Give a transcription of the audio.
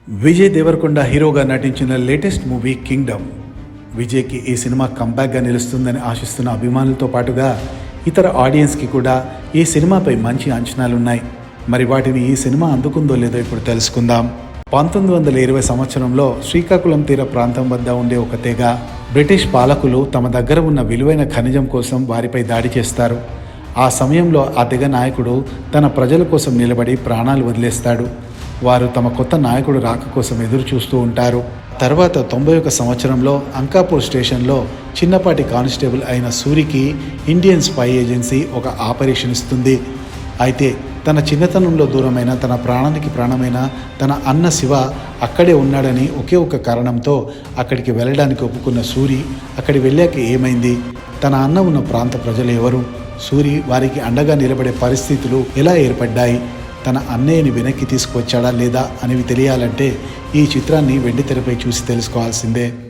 విజయ్ దేవరకొండ హీరోగా నటించిన latest movie Kingdom. విజయ్కి ఈ సినిమా కంబ్యాక్గా నిలుస్తుందని ఆశిస్తున్న అభిమానులతో పాటుగా ఇతర ఆడియన్స్కి కూడా ఈ సినిమాపై మంచి అంచనాలున్నాయి. మరి వాటిని ఈ సినిమా అందుకుందో లేదో ఇప్పుడు తెలుసుకుందాం. 1920 సంవత్సరంలో శ్రీకాకుళం తీర ప్రాంతం వద్ద ఉండే ఒక తెగ బ్రిటిష్ పాలకులు తమ దగ్గర ఉన్న విలువైన ఖనిజం కోసం వారిపై దాడి చేస్తారు. ఆ సమయంలో ఆ తెగ నాయకుడు తన ప్రజల కోసం నిలబడి ప్రాణాలు వదిలేస్తాడు. వారు తమ కొత్త నాయకుడు రాక కోసం ఎదురు చూస్తూ ఉంటారు. తర్వాత 91 సంవత్సరంలో అంకాపూర్ స్టేషన్లో చిన్నపాటి కానిస్టేబుల్ అయిన సూరికి ఇండియన్ స్పై ఏజెన్సీ ఒక ఆపరేషన్ ఇస్తుంది. అయితే తన చిన్నతనంలో దూరమైన తన ప్రాణానికి ప్రాణమైన తన అన్న శివ అక్కడే ఉన్నాడని ఒకే ఒక కారణంతో అక్కడికి వెళ్ళడానికి ఒప్పుకున్న సూరి అక్కడి వెళ్ళాక ఏమైంది, తన అన్న ఉన్న ప్రాంత ప్రజలు ఎవరు, సూరి వారికి అండగా నిలబడే పరిస్థితులు ఎలా ఏర్పడ్డాయి, తన అన్నయ్యని వెనక్కి తీసుకువచ్చాడా లేదా అనేవి తెలియాలంటే ఈ చిత్రాన్ని వెండితెరపై చూసి తెలుసుకోవాల్సిందే.